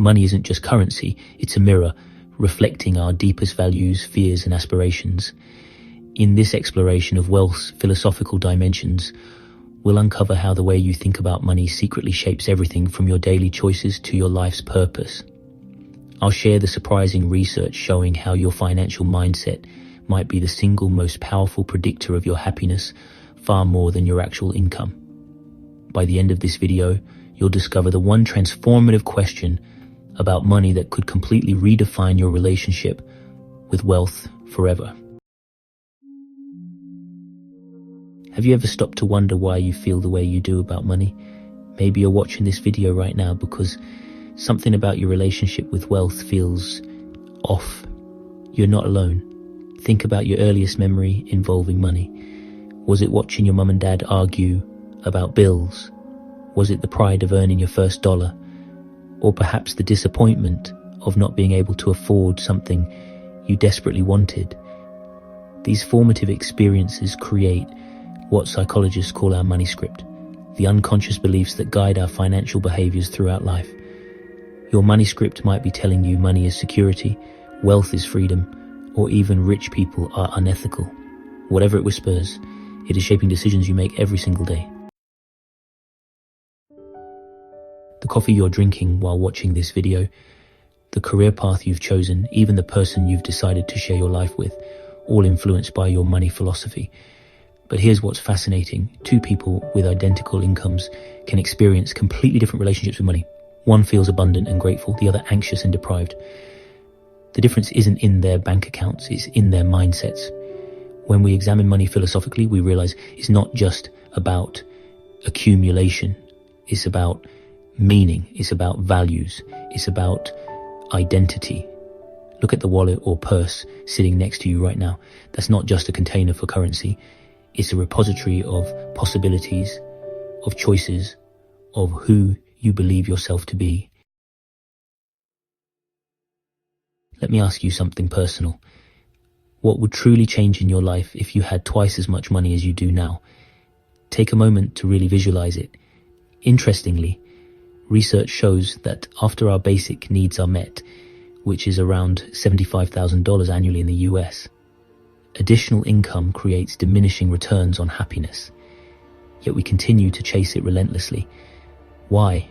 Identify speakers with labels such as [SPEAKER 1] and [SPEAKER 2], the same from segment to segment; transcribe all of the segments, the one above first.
[SPEAKER 1] Money isn't just currency, it's a mirror reflecting our deepest values, fears, and aspirations. In this exploration of wealth's philosophical dimensions, we'll uncover how the way you think about money secretly shapes everything from your daily choices to your life's purpose. I'll share the surprising research showing how your financial mindset might be the single most powerful predictor of your happiness, far more than your actual income. By the end of this video, you'll discover the one transformative question about money that could completely redefine your relationship with wealth forever. Have you ever stopped to wonder why you feel the way you do about money? Maybe you're watching this video right now because something about your relationship with wealth feels off. You're not alone. Think about your earliest memory involving money. Was it watching your mum and dad argue about bills? Was it the pride of earning your first dollar? Or perhaps the disappointment of not being able to afford something you desperately wanted? These formative experiences create what psychologists call our money script, the unconscious beliefs that guide our financial behaviors throughout life. Your money script might be telling you money is security, wealth is freedom, or even rich people are unethical. Whatever it whispers, it is shaping decisions you make every single day. The coffee you're drinking while watching this video, the career path you've chosen, even the person you've decided to share your life with, all influenced by your money philosophy. But here's what's fascinating. Two people with identical incomes can experience completely different relationships with money. One feels abundant and grateful, the other anxious and deprived. The difference isn't in their bank accounts, it's in their mindsets. When we examine money philosophically, we realize it's not just about accumulation. It's about meaning, it's about values, it's about identity. Look at the wallet or purse sitting next to you right now. That's not just a container for currency. It's a repository of possibilities, of choices, of who you believe yourself to be. Let me ask you something personal. What would truly change in your life if you had twice as much money as you do now? Take a moment to really visualize it. Interestingly, research shows that after our basic needs are met, which is around $75,000 annually in the US, additional income creates diminishing returns on happiness. Yet we continue to chase it relentlessly. Why?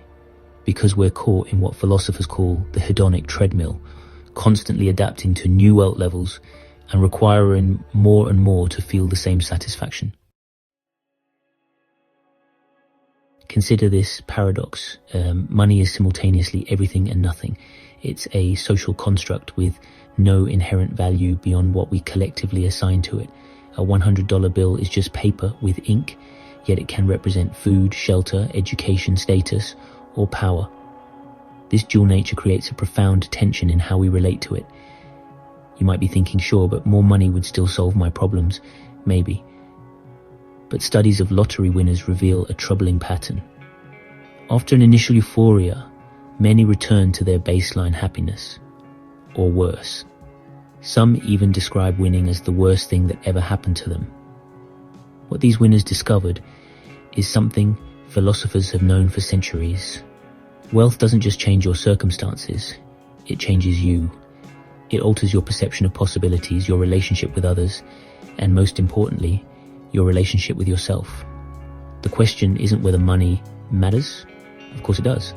[SPEAKER 1] Because we're caught in what philosophers call the hedonic treadmill, constantly adapting to new wealth levels and requiring more and more to feel the same satisfaction. Consider this paradox. Money is simultaneously everything and nothing. It's a social construct with no inherent value beyond what we collectively assign to it. A $100 bill is just paper with ink, yet it can represent food, shelter, education, status, or power. This dual nature creates a profound tension in how we relate to it. You might be thinking, sure, but more money would still solve my problems. Maybe. But studies of lottery winners reveal a troubling pattern. After an initial euphoria, many return to their baseline happiness, or worse. Some even describe winning as the worst thing that ever happened to them. What these winners discovered is something philosophers have known for centuries. Wealth doesn't just change your circumstances, it changes you. It alters your perception of possibilities, your relationship with others, and most importantly, your relationship with yourself. The question isn't whether money matters. Of course it does.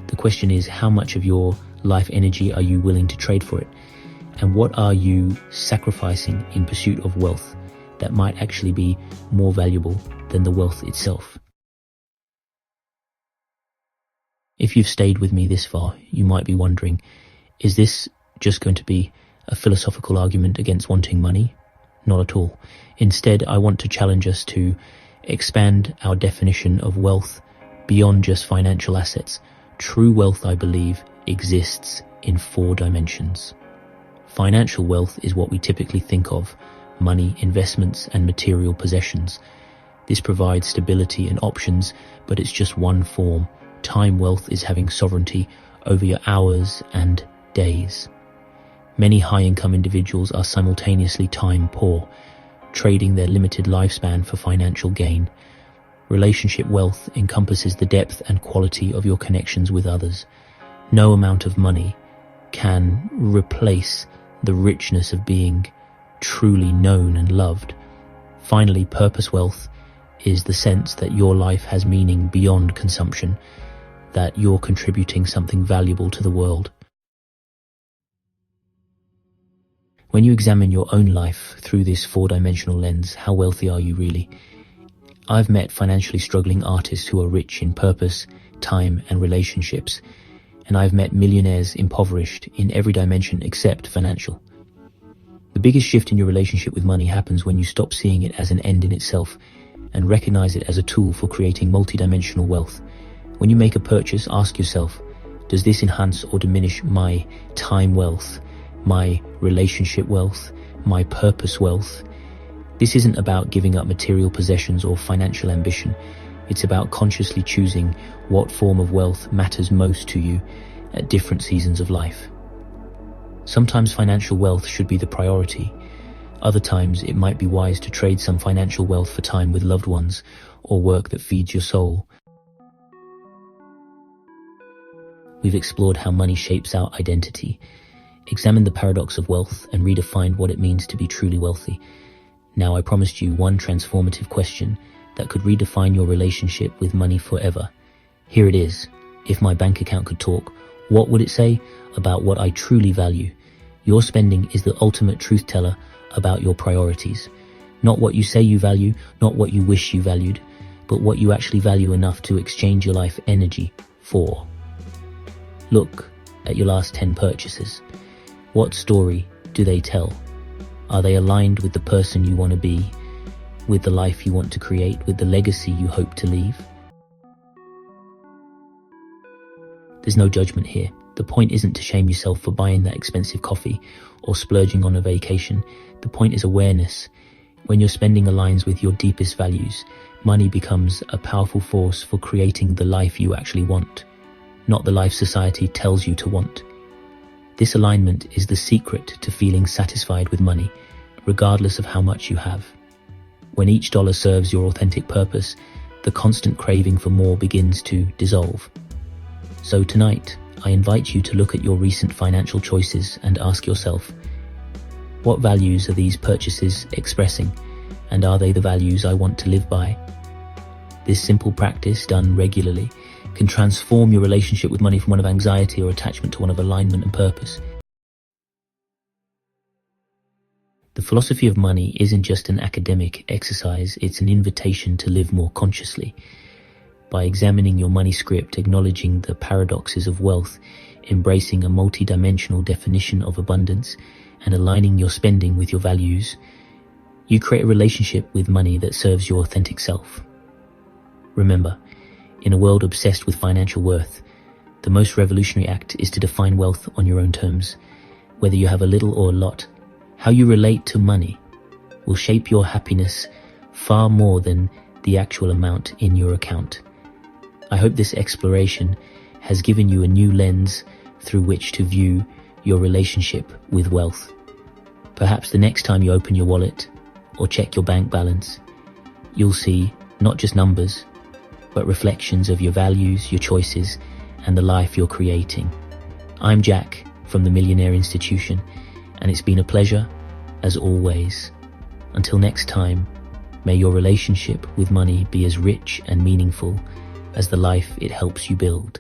[SPEAKER 1] The question is, how much of your life energy are you willing to trade for it? And what are you sacrificing in pursuit of wealth that might actually be more valuable than the wealth itself? If you've stayed with me this far, you might be wondering, is this just going to be a philosophical argument against wanting money? Not at all. Instead, I want to challenge us to expand our definition of wealth beyond just financial assets. True wealth, I believe, exists in 4 dimensions. Financial wealth is what we typically think of: money, investments, and material possessions. This provides stability and options, but it's just one form. Time wealth is having sovereignty over your hours and days. Many high-income individuals are simultaneously time poor, trading their limited lifespan for financial gain. Relationship wealth encompasses the depth and quality of your connections with others. No amount of money can replace the richness of being truly known and loved. Finally, purpose wealth is the sense that your life has meaning beyond consumption, that you're contributing something valuable to the world. When you examine your own life through this four-dimensional lens, how wealthy are you really? I've met financially struggling artists who are rich in purpose, time, and relationships, and I've met millionaires impoverished in every dimension except financial. The biggest shift in your relationship with money happens when you stop seeing it as an end in itself and recognize it as a tool for creating multidimensional wealth. When you make a purchase, ask yourself, does this enhance or diminish my time wealth, my relationship wealth, my purpose wealth? This isn't about giving up material possessions or financial ambition. It's about consciously choosing what form of wealth matters most to you at different seasons of life. Sometimes financial wealth should be the priority. Other times it might be wise to trade some financial wealth for time with loved ones or work that feeds your soul. We've explored how money shapes our identity, examined the paradox of wealth, and redefined what it means to be truly wealthy. Now I promised you one transformative question that could redefine your relationship with money forever. Here it is. If my bank account could talk, what would it say about what I truly value? Your spending is the ultimate truth teller about your priorities. Not what you say you value, not what you wish you valued, but what you actually value enough to exchange your life energy for. Look at your last 10 purchases. What story do they tell? Are they aligned with the person you want to be, with the life you want to create, with the legacy you hope to leave? There's no judgment here. The point isn't to shame yourself for buying that expensive coffee or splurging on a vacation. The point is awareness. When your spending aligns with your deepest values, money becomes a powerful force for creating the life you actually want, not the life society tells you to want. This alignment is the secret to feeling satisfied with money, regardless of how much you have. When each dollar serves your authentic purpose, the constant craving for more begins to dissolve. So tonight, I invite you to look at your recent financial choices and ask yourself, what values are these purchases expressing, and are they the values I want to live by? This simple practice, done regularly, can transform your relationship with money from one of anxiety or attachment to one of alignment and purpose. The philosophy of money isn't just an academic exercise, it's an invitation to live more consciously. By examining your money script, acknowledging the paradoxes of wealth, embracing a multi-dimensional definition of abundance, and aligning your spending with your values, you create a relationship with money that serves your authentic self. Remember, in a world obsessed with financial worth, the most revolutionary act is to define wealth on your own terms. Whether you have a little or a lot, how you relate to money will shape your happiness far more than the actual amount in your account. I hope this exploration has given you a new lens through which to view your relationship with wealth. Perhaps the next time you open your wallet or check your bank balance, you'll see not just numbers, but reflections of your values, your choices, and the life you're creating. I'm Jack from the Millionaire Institution, and it's been a pleasure, as always. Until next time, may your relationship with money be as rich and meaningful as the life it helps you build.